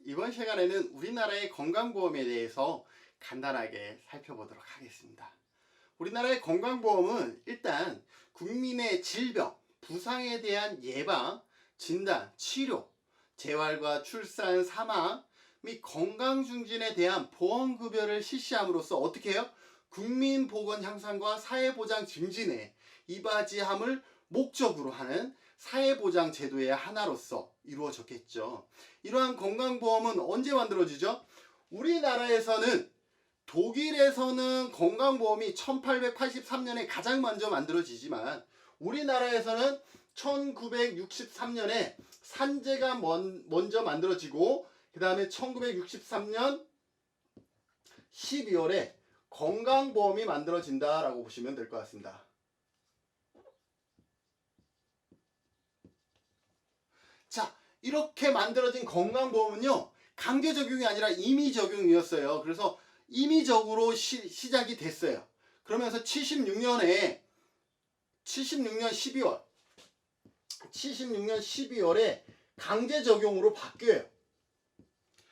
이번 시간에는 우리나라의 건강보험에 대해서 간단하게 살펴보도록 하겠습니다. 우리나라의 건강보험은 일단 국민의 질병, 부상에 대한 예방, 진단, 치료, 재활과 출산, 사망 및 건강 증진에 대한 보험급여를 실시함으로써 어떻게 해요? 국민 보건 향상과 사회보장 증진에 이바지함을 목적으로 하는 사회보장 제도의 하나로서 이루어졌겠죠. 이러한 건강보험은 언제 만들어지죠? 우리나라에서는 독일에서는 건강보험이 1883년에 가장 먼저 만들어지지만 우리나라에서는 1963년에 산재가 먼저 만들어지고 그 다음에 1963년 12월에 건강보험이 만들어진다라고 보시면 될 것 같습니다. 자, 이렇게 만들어진 건강보험은요, 강제 적용이 아니라 임의 적용이었어요. 그래서 임의적으로 시작이 됐어요. 그러면서 76년 12월에 강제 적용으로 바뀌어요.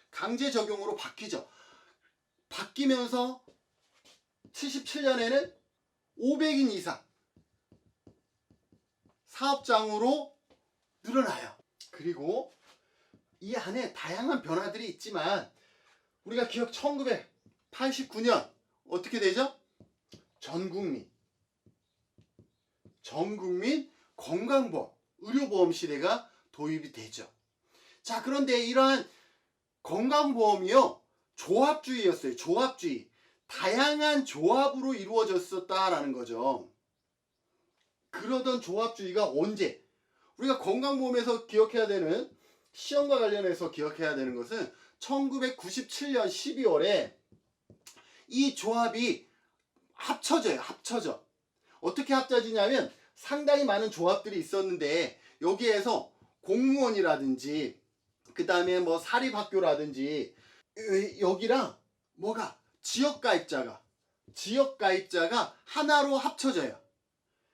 강제 적용으로 바뀌죠. 바뀌면서 77년에는 500인 이상 사업장으로 늘어나요. 그리고 이 안에 다양한 변화들이 있지만 우리가 기억 1989년 어떻게 되죠? 전국민 건강보험, 의료보험 시대가 도입이 되죠. 자, 그런데 이러한 건강보험이요, 조합주의였어요. 조합주의. 다양한 조합으로 이루어졌었다라는 거죠. 그러던 조합주의가 언제? 우리가 건강보험에서 기억해야 되는, 시험과 관련해서 기억해야 되는 것은 1997년 12월에 이 조합이 합쳐져. 어떻게 합쳐지냐면 상당히 많은 조합들이 있었는데 여기에서 공무원이라든지 그 다음에 뭐 사립학교라든지 여기랑 뭐가 지역가입자가 하나로 합쳐져요.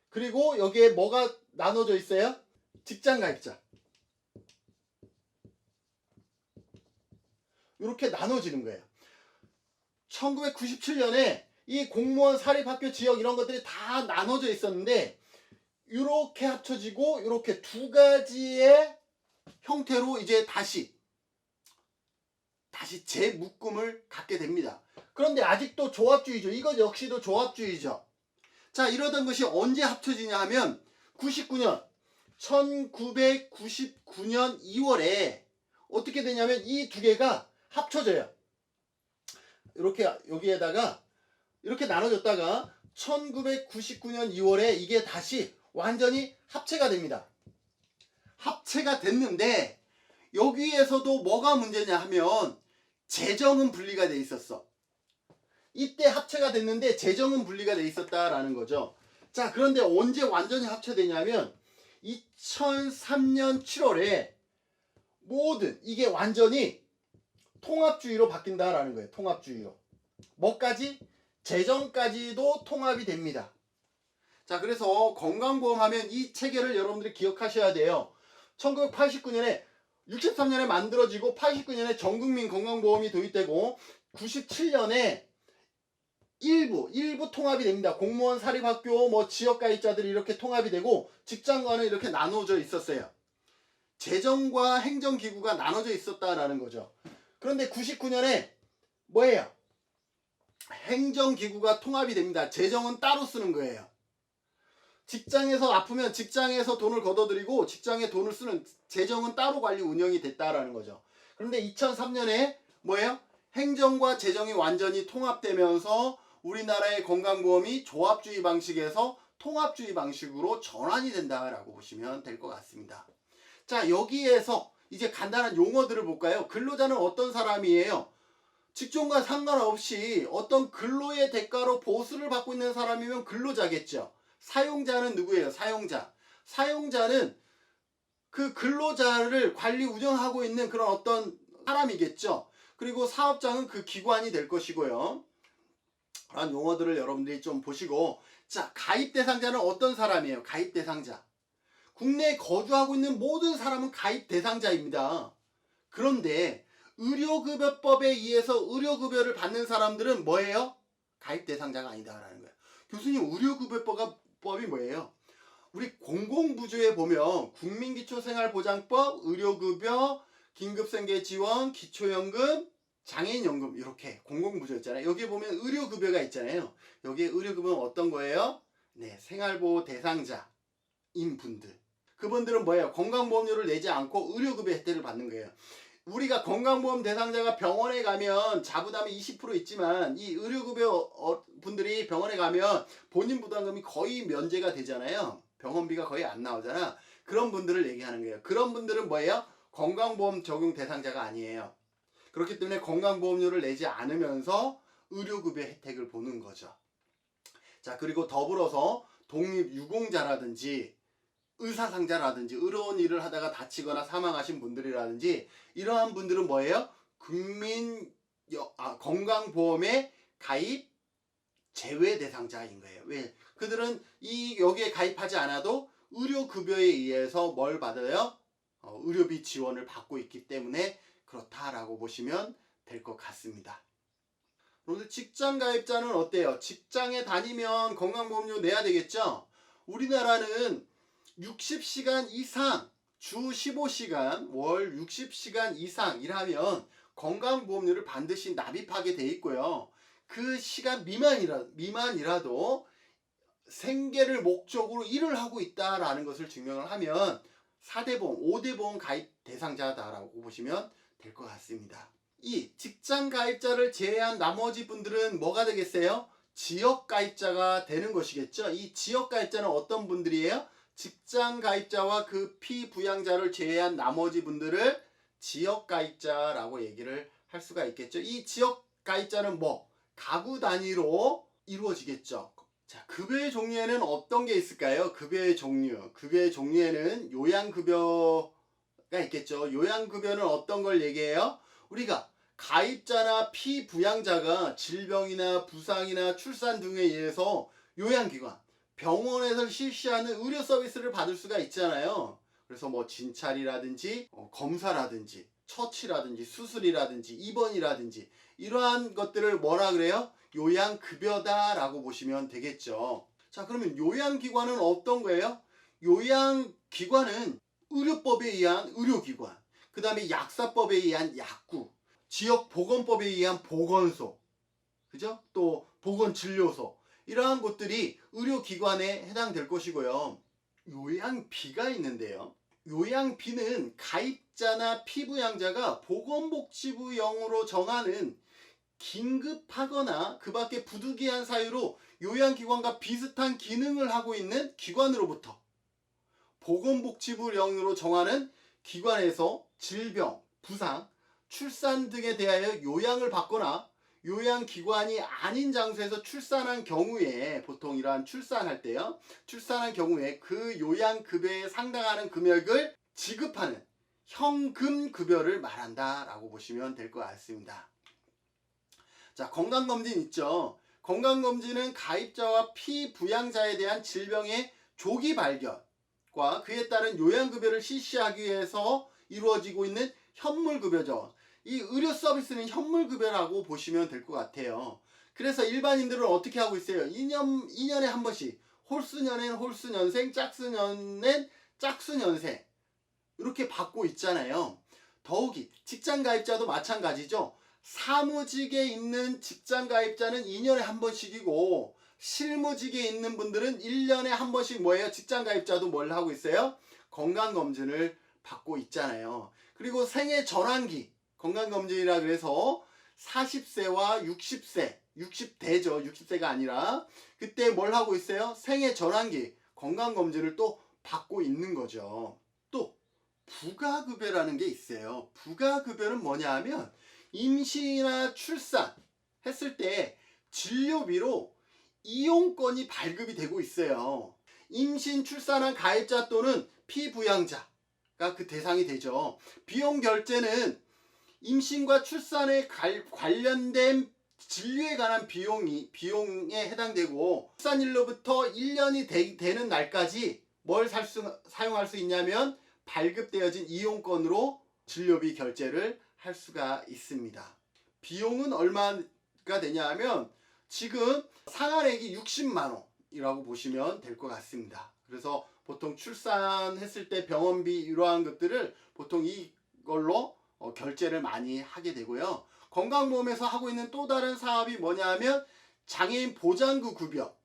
그리고 여기에 뭐가 나눠져 있어요? 직장가입자. 이렇게 나눠지는 거예요. 1997년에 이 공무원, 사립학교, 지역 이런 것들이 다 나눠져 있었는데 이렇게 합쳐지고 이렇게 두 가지의 형태로 이제 다시 재묶음을 갖게 됩니다. 그런데 아직도 조합주의죠. 이것 역시도 조합주의죠. 자, 이러던 것이 언제 합쳐지냐 하면 1999년 2월에 어떻게 되냐면 이 두 개가 합쳐져요. 이렇게 여기에다가 이렇게 나눠졌다가 1999년 2월에 이게 다시 완전히 합체가 됩니다. 합체가 됐는데 여기에서도 뭐가 문제냐 하면 재정은 분리가 돼 있었어. 이때 합체가 됐는데 재정은 분리가 돼 있었다라는 거죠. 자, 그런데 언제 완전히 합체되냐면 2003년 7월에 모든 이게 완전히 통합주의로 바뀐다라는 거예요. 통합주의로. 뭐까지? 재정까지도 통합이 됩니다. 자, 그래서 건강보험 하면 이 체계를 여러분들이 기억하셔야 돼요. 1989년에 63년에 만들어지고 89년에 전국민 건강보험이 도입되고 97년에 일부 통합이 됩니다. 공무원, 사립학교, 뭐 지역가입자들이 이렇게 통합이 되고 직장과는 이렇게 나눠져 있었어요. 재정과 행정기구가 나눠져 있었다라는 거죠. 그런데 99년에 뭐예요? 행정기구가 통합이 됩니다. 재정은 따로 쓰는 거예요. 직장에서 아프면 직장에서 돈을 걷어들이고 직장에 돈을 쓰는 재정은 따로 관리 운영이 됐다라는 거죠. 그런데 2003년에 뭐예요? 행정과 재정이 완전히 통합되면서 우리나라의 건강보험이 조합주의 방식에서 통합주의 방식으로 전환이 된다라고 보시면 될 것 같습니다. 자, 여기에서 이제 간단한 용어들을 볼까요? 근로자는 어떤 사람이에요? 직종과 상관없이 어떤 근로의 대가로 보수를 받고 있는 사람이면 근로자겠죠. 사용자는 누구예요? 사용자는 그 근로자를 관리 운영하고 있는 그런 어떤 사람이겠죠. 그리고 사업장은 그 기관이 될 것이고요. 그런 용어들을 여러분들이 좀 보시고, 자, 가입 대상자는 어떤 사람이에요? 가입 대상자. 국내에 거주하고 있는 모든 사람은 가입 대상자입니다. 그런데 의료급여법에 의해서 의료급여를 받는 사람들은 뭐예요? 가입 대상자가 아니다라는 거예요. 교수님, 의료급여법이 뭐예요? 우리 공공부조에 보면 국민기초생활보장법, 의료급여, 긴급생계지원, 기초연금, 장애인연금 이렇게 공공부조 있잖아요. 여기에 보면 의료급여가 있잖아요. 여기에 의료급여는 어떤 거예요? 네, 생활보호 대상자인 분들. 그분들은 뭐예요? 건강보험료를 내지 않고 의료급여 혜택을 받는 거예요. 우리가 건강보험 대상자가 병원에 가면 자부담이 20% 있지만 이 의료급여 분들이 병원에 가면 본인 부담금이 거의 면제가 되잖아요. 병원비가 거의 안 나오잖아. 그런 분들을 얘기하는 거예요. 그런 분들은 뭐예요? 건강보험 적용 대상자가 아니에요. 그렇기 때문에 건강보험료를 내지 않으면서 의료급여 혜택을 보는 거죠. 자, 그리고 더불어서 독립유공자라든지 의사상자라든지 의료원 일을 하다가 다치거나 사망하신 분들이라든지 이러한 분들은 뭐예요? 건강보험에 가입 제외 대상자인 거예요. 왜? 그들은 여기에 가입하지 않아도 의료급여에 의해서 뭘 받아요? 의료비 지원을 받고 있기 때문에 그렇다라고 보시면 될 것 같습니다. 그런데 직장 가입자는 어때요? 직장에 다니면 건강보험료 내야 되겠죠? 우리나라는 60시간 이상, 주 15시간, 월 60시간 이상 일하면 건강보험료를 반드시 납입하게 돼 있고요. 그 시간 미만이라도 생계를 목적으로 일을 하고 있다라는 것을 증명을 하면 4대 보험, 5대 보험 가입 대상자다라고 보시면 될 것 같습니다. 이 직장 가입자를 제외한 나머지 분들은 뭐가 되겠어요? 지역 가입자가 되는 것이겠죠. 이 지역 가입자는 어떤 분들이에요? 직장 가입자와 그 피부양자를 제외한 나머지 분들을 지역 가입자라고 얘기를 할 수가 있겠죠. 이 지역 가입자는 가구 단위로 이루어지겠죠. 자, 급여의 종류에는 어떤 게 있을까요? 급여의 종류에는 요양급여가 있겠죠. 요양급여는 어떤 걸 얘기해요? 우리가 가입자나 피부양자가 질병이나 부상이나 출산 등에 의해서 요양기관, 병원에서 실시하는 의료 서비스를 받을 수가 있잖아요. 그래서 진찰이라든지 검사라든지 처치라든지 수술이라든지 입원이라든지 이러한 것들을 뭐라 그래요? 요양급여다라고 보시면 되겠죠. 자, 그러면 요양기관은 어떤 거예요? 요양기관은 의료법에 의한 의료기관, 그 다음에 약사법에 의한 약국, 지역보건법에 의한 보건소, 그죠? 또 보건진료소, 이러한 곳들이 의료기관에 해당될 것이고요. 요양비가 있는데요. 요양비는 가입자나 피부양자가 보건복지부령으로 정하는 긴급하거나 그 밖에 부득이한 사유로 요양기관과 비슷한 기능을 하고 있는 기관으로부터 보건복지부령으로 정하는 기관에서 질병, 부상, 출산 등에 대하여 요양을 받거나 요양기관이 아닌 장소에서 출산한 경우에, 보통 이러한 출산할 때요, 출산한 경우에 그 요양급여에 상당하는 금액을 지급하는 현금급여를 말한다 라고 보시면 될 것 같습니다. 자, 건강검진 있죠. 건강검진은 가입자와 피부양자에 대한 질병의 조기 발견과 그에 따른 요양급여를 실시하기 위해서 이루어지고 있는 현물급여죠. 이 의료 서비스는 현물급여라고 보시면 될 것 같아요. 그래서 일반인들은 어떻게 하고 있어요? 2년에 한 번씩 홀수년엔 홀수년생, 짝수년엔 짝수년생 이렇게 받고 있잖아요. 더욱이 직장가입자도 마찬가지죠. 사무직에 있는 직장가입자는 2년에 한 번씩이고 실무직에 있는 분들은 1년에 한 번씩 뭐예요? 직장가입자도 뭘 하고 있어요? 건강검진을 받고 있잖아요. 그리고 생애 전환기 건강검진이라 그래서 40세와 60세, 60대죠. 60세가 아니라 그때 뭘 하고 있어요? 생애 전환기 건강검진을 또 받고 있는 거죠. 또 부가급여라는 게 있어요. 부가급여는 뭐냐 하면 임신이나 출산 했을 때 진료비로 이용권이 발급이 되고 있어요. 임신, 출산한 가입자 또는 피부양자가 그 대상이 되죠. 비용 결제는 임신과 출산에 관련된 진료에 관한 비용에 해당되고 출산일로부터 1년이 되는 날까지 뭘 사용할 수 있냐면 발급되어진 이용권으로 진료비 결제를 할 수가 있습니다. 비용은 얼마가 되냐 하면 지금 상한액이 60만 원이라고 보시면 될 것 같습니다. 그래서 보통 출산했을 때 병원비 이러한 것들을 보통 이걸로 결제를 많이 하게 되고요. 건강보험에서 하고 있는 또 다른 사업이 뭐냐 하면 장애인 보장구 급여,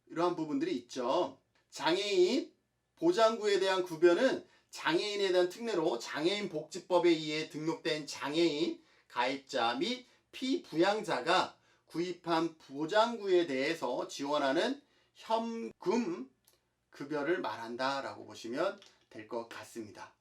이러한 부분들이 있죠. 장애인 보장구에 대한 급여는 장애인에 대한 특례로 장애인복지법에 의해 등록된 장애인 가입자 및 피부양자가 구입한 보장구에 대해서 지원하는 현금 급여를 말한다라고 보시면 될 것 같습니다.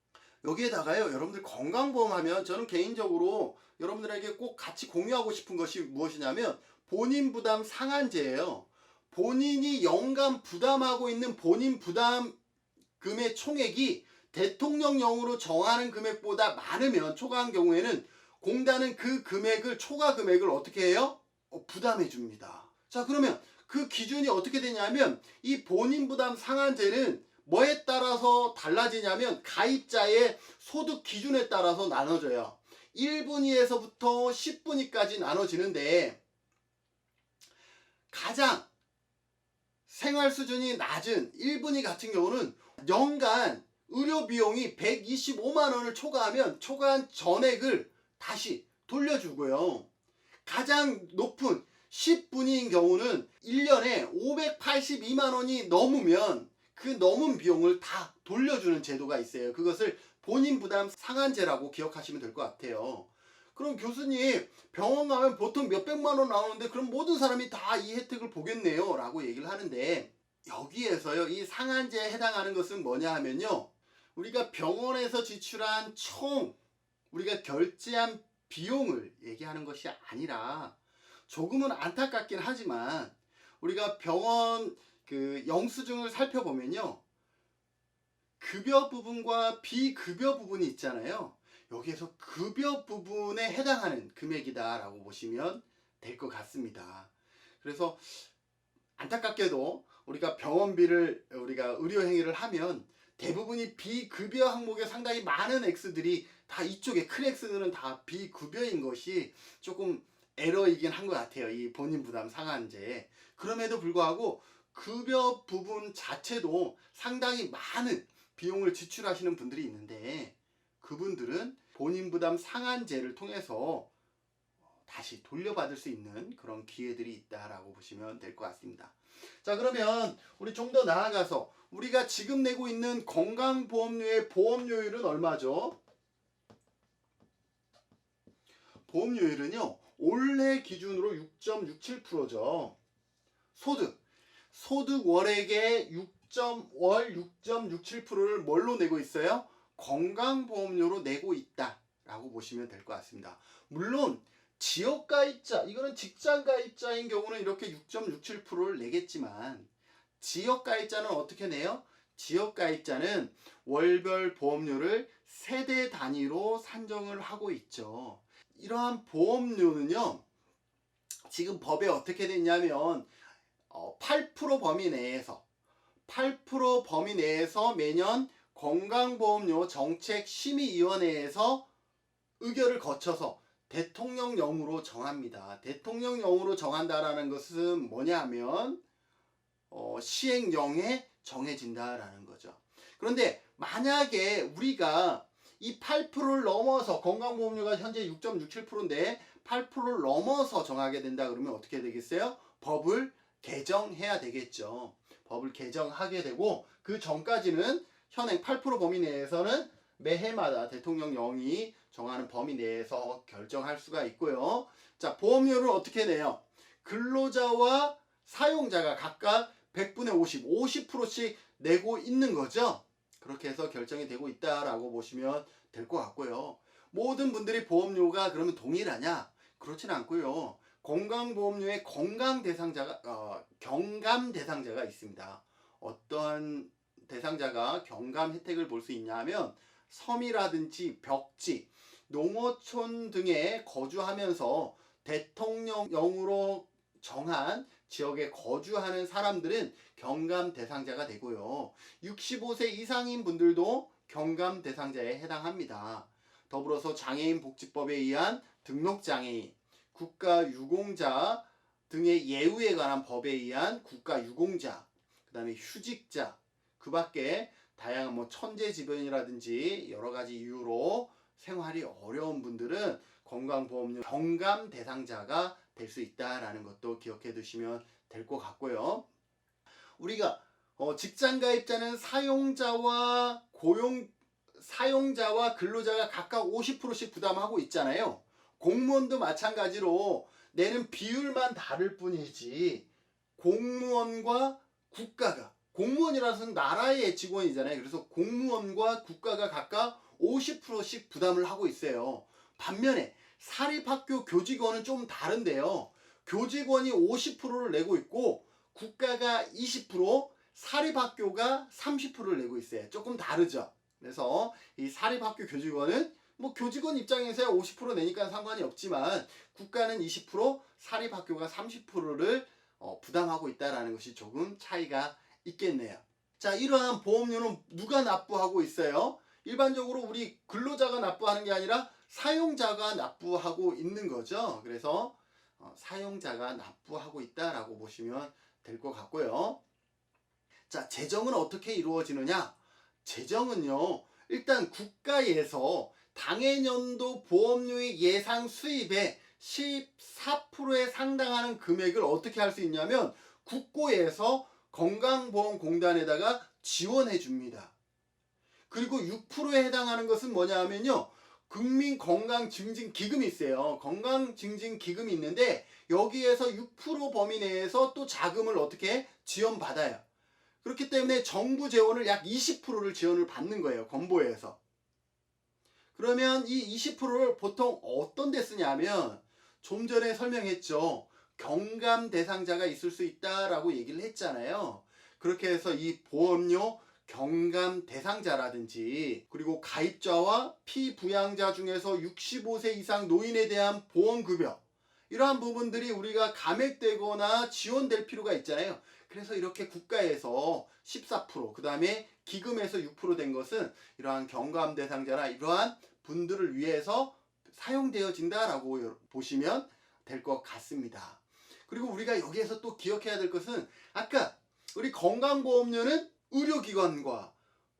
여기에다가요, 여러분들 건강보험 하면 저는 개인적으로 여러분들에게 꼭 같이 공유하고 싶은 것이 무엇이냐면 본인 부담 상한제예요. 본인이 연간 부담하고 있는 본인 부담금의 총액이 대통령령으로 정하는 금액보다 많으면, 초과한 경우에는 공단은 그 금액을, 초과 금액을 어떻게 해요? 부담해 줍니다. 자, 그러면 그 기준이 어떻게 되냐면 이 본인 부담 상한제는 뭐에 따라서 달라지냐면 가입자의 소득 기준에 따라서 나눠져요. 1분위에서부터 10분위까지 나눠지는데 가장 생활 수준이 낮은 1분위 같은 경우는 연간 의료 비용이 125만 원을 초과하면 초과한 전액을 다시 돌려주고요. 가장 높은 10분위인 경우는 1년에 582만 원이 넘으면 그 넘은 비용을 다 돌려주는 제도가 있어요. 그것을 본인 부담 상한제라고 기억하시면 될 것 같아요. 그럼 교수님, 병원 가면 보통 몇백만 원 나오는데 그럼 모든 사람이 다 이 혜택을 보겠네요 라고 얘기를 하는데, 여기에서요, 이 상한제에 해당하는 것은 뭐냐 하면요, 우리가 병원에서 지출한 총 우리가 결제한 비용을 얘기하는 것이 아니라, 조금은 안타깝긴 하지만 우리가 병원 그 영수증을 살펴보면요, 급여 부분과 비급여 부분이 있잖아요. 여기에서 급여 부분에 해당하는 금액이다 라고 보시면 될 것 같습니다. 그래서 안타깝게도 우리가 병원비를, 우리가 의료행위를 하면 대부분이 비급여 항목에 상당히 많은 X들이 다, 이쪽에 큰 X들은 다 비급여인 것이 조금 에러이긴 한 것 같아요. 이 본인 부담 상한제. 그럼에도 불구하고 급여 부분 자체도 상당히 많은 비용을 지출하시는 분들이 있는데, 그분들은 본인 부담 상한제를 통해서 다시 돌려받을 수 있는 그런 기회들이 있다라고 보시면 될 것 같습니다. 자, 그러면 우리 좀 더 나아가서 우리가 지금 내고 있는 건강보험료의 보험료율은 얼마죠? 보험료율은요, 올해 기준으로 6.67%죠. 소득 월액의 월 6.67%를 뭘로 내고 있어요? 건강보험료로 내고 있다라고 보시면 될 것 같습니다. 물론 지역가입자, 이거는 직장가입자인 경우는 이렇게 6.67%를 내겠지만, 지역가입자는 어떻게 내요? 지역가입자는 월별 보험료를 세대 단위로 산정을 하고 있죠. 이러한 보험료는요, 지금 법에 어떻게 됐냐면 8% 범위 내에서 8% 범위 내에서 매년 건강보험료 정책심의위원회에서 의결을 거쳐서 대통령령으로 정합니다. 대통령령으로 정한다라는 것은 뭐냐 하면 시행령에 정해진다라는 거죠. 그런데 만약에 우리가 이 8%를 넘어서, 건강보험료가 현재 6.67%인데 8%를 넘어서 정하게 된다 그러면 어떻게 되겠어요? 법을 개정해야 되겠죠. 법을 개정하게 되고, 그 전까지는 현행 8% 범위 내에서는 매해마다 대통령령이 정하는 범위 내에서 결정할 수가 있고요. 자, 보험료를 어떻게 내요? 근로자와 사용자가 각각 100분의 50%씩 내고 있는 거죠. 그렇게 해서 결정이 되고 있다라고 보시면 될 것 같고요. 모든 분들이 보험료가 그러면 동일하냐? 그렇진 않고요. 건강보험료에 경감 대상자가 있습니다. 어떠한 대상자가 경감 혜택을 볼 수 있냐 하면, 섬이라든지 벽지, 농어촌 등에 거주하면서 대통령령으로 정한 지역에 거주하는 사람들은 경감 대상자가 되고요. 65세 이상인 분들도 경감 대상자에 해당합니다. 더불어서 장애인 복지법에 의한 등록장애인, 국가유공자 등의 예우에 관한 법에 의한 국가유공자, 그 다음에 휴직자, 그 밖에 다양한 뭐 천재지변이라든지 여러 가지 이유로 생활이 어려운 분들은 건강보험료 경감 대상자가 될 수 있다라는 것도 기억해 두시면 될 것 같고요. 우리가 직장가입자는 사용자와 근로자가 각각 50%씩 부담하고 있잖아요. 공무원도 마찬가지로 내는 비율만 다를 뿐이지 공무원과 국가가, 공무원이라서는 나라의 직원이잖아요. 그래서 공무원과 국가가 각각 50%씩 부담을 하고 있어요. 반면에 사립학교 교직원은 좀 다른데요. 교직원이 50%를 내고 있고 국가가 20%, 사립학교가 30%를 내고 있어요. 조금 다르죠. 그래서 이 사립학교 교직원은 뭐 교직원 입장에서야 50% 내니까 상관이 없지만 국가는 20%, 사립학교가 30%를 부담하고 있다는 것이 조금 차이가 있겠네요. 자, 이러한 보험료는 누가 납부하고 있어요? 일반적으로 우리 근로자가 납부하는 게 아니라 사용자가 납부하고 있는 거죠. 그래서 사용자가 납부하고 있다라고 보시면 될 것 같고요. 자, 재정은 어떻게 이루어지느냐? 재정은요, 일단 국가에서 당해년도 보험료의 예상 수입의 14%에 상당하는 금액을 어떻게 할 수 있냐면 국고에서 건강보험공단에다가 지원해 줍니다. 그리고 6%에 해당하는 것은 뭐냐 하면요, 국민건강증진기금이 있어요. 건강증진기금이 있는데 여기에서 6% 범위 내에서 또 자금을 어떻게 지원받아요. 그렇기 때문에 정부 재원을 약 20%를 지원을 받는 거예요. 건보에서. 그러면 이 20%를 보통 어떤 데 쓰냐면 좀 전에 설명했죠. 경감 대상자가 있을 수 있다라고 얘기를 했잖아요. 그렇게 해서 이 보험료 경감 대상자라든지 그리고 가입자와 피부양자 중에서 65세 이상 노인에 대한 보험급여, 이러한 부분들이 우리가 감액되거나 지원될 필요가 있잖아요. 그래서 이렇게 국가에서 14%, 그 다음에 기금에서 6% 된 것은 이러한 경감 대상자나 이러한 분들을 위해서 사용되어진다라고 보시면 될 것 같습니다. 그리고 우리가 여기에서 또 기억해야 될 것은 아까 우리 건강보험료는 의료기관과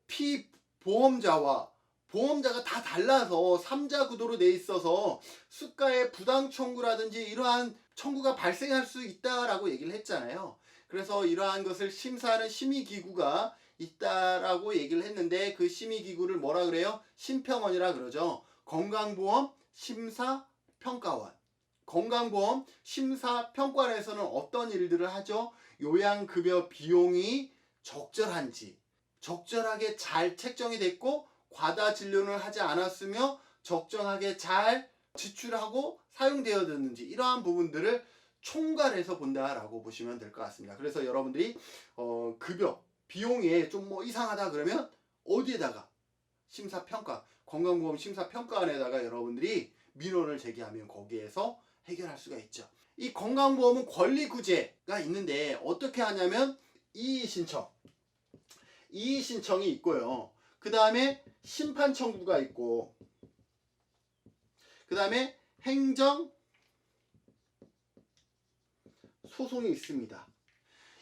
피보험자와 보험자가 다 달라서 3자 구도로 돼 있어서 수가의 부당 청구라든지 이러한 청구가 발생할 수 있다라고 얘기를 했잖아요. 그래서 이러한 것을 심사하는 심의기구가 있다라고 얘기를 했는데 그 심의기구를 뭐라 그래요? 심평원이라 그러죠. 건강보험 심사평가원. 건강보험 심사평가원에서는 어떤 일들을 하죠? 요양급여 비용이 적절한지, 적절하게 잘 책정이 됐고 과다 진료를 하지 않았으며 적정하게 잘 지출하고 사용되어졌는지, 이러한 부분들을 총괄해서 본다라고 보시면 될 것 같습니다. 그래서 여러분들이 급여 비용이 좀 뭐 이상하다 그러면 어디에다가 심사평가, 건강보험 심사평가원에다가 여러분들이 민원을 제기하면 거기에서 해결할 수가 있죠. 이 건강보험은 권리구제가 있는데 어떻게 하냐면 이의신청, 이의신청이 있고요. 그 다음에 심판청구가 있고, 그 다음에 행정소송이 있습니다.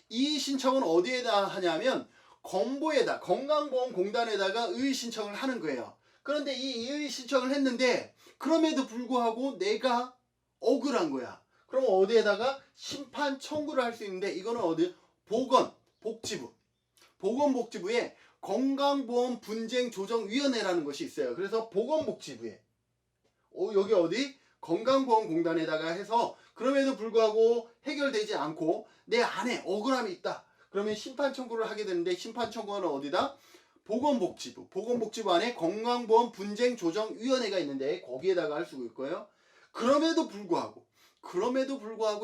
이의신청은 어디에다 하냐면 건보에다, 건강보험공단에다가 의의신청을 하는 거예요. 그런데 이 의의신청을 했는데 그럼에도 불구하고 내가 억울한 거야. 그럼 어디에다가 심판 청구를 할 수 있는데 이거는 어디? 보건복지부. 보건복지부에 건강보험분쟁조정위원회라는 것이 있어요. 그래서 보건복지부에 여기 어디? 건강보험공단에다가 해서 그럼에도 불구하고 해결되지 않고 내 안에 억울함이 있다. 그러면 심판 청구를 하게 되는데 심판 청구는 어디다? 보건복지부. 보건복지부 안에 건강보험분쟁조정위원회가 있는데 거기에다가 할 수 있고요. 그럼에도 불구하고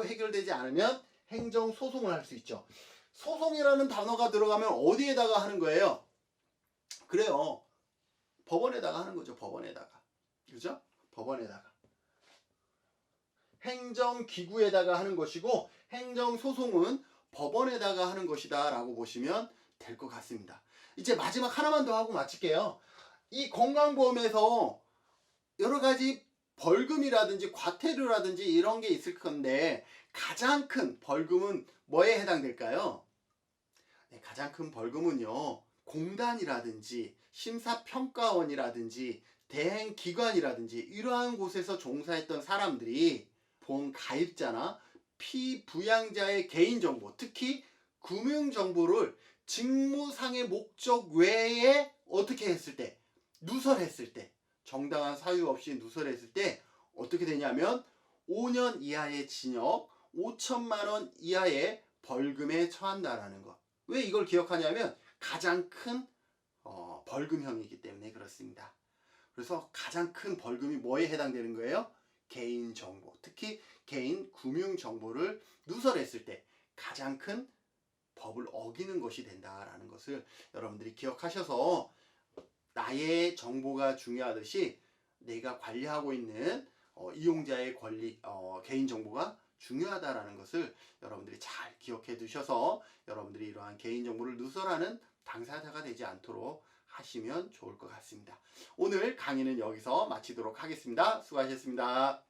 해결되지 않으면 행정소송을 할 수 있죠. 소송이라는 단어가 들어가면 어디에다가 하는 거예요? 그래요. 법원에다가 하는 거죠. 법원에다가. 그죠? 법원에다가. 행정기구에다가 하는 것이고 행정소송은 법원에다가 하는 것이다 라고 보시면 될 것 같습니다. 이제 마지막 하나만 더 하고 마칠게요. 이 건강보험에서 여러 가지 벌금이라든지 과태료라든지 이런 게 있을 건데 가장 큰 벌금은 뭐에 해당될까요? 네, 가장 큰 벌금은요. 공단이라든지 심사평가원이라든지 대행기관이라든지 이러한 곳에서 종사했던 사람들이 보험 가입자나 피부양자의 개인정보, 특히 금융정보를 직무상의 목적 외에 어떻게 했을 때, 누설했을 때, 정당한 사유 없이 누설했을 때 어떻게 되냐면 5년 이하의 징역, 5천만 원 이하의 벌금에 처한다라는 것. 왜 이걸 기억하냐면 가장 큰 벌금형이기 때문에 그렇습니다. 그래서 가장 큰 벌금이 뭐에 해당되는 거예요? 개인정보, 특히 개인 금융정보를 누설했을 때 가장 큰 법을 어기는 것이 된다라는 것을 여러분들이 기억하셔서 나의 정보가 중요하듯이 내가 관리하고 있는 이용자의 개인정보가 중요하다라는 것을 여러분들이 잘 기억해 두셔서 여러분들이 이러한 개인정보를 누설하는 당사자가 되지 않도록 하시면 좋을 것 같습니다. 오늘 강의는 여기서 마치도록 하겠습니다. 수고하셨습니다.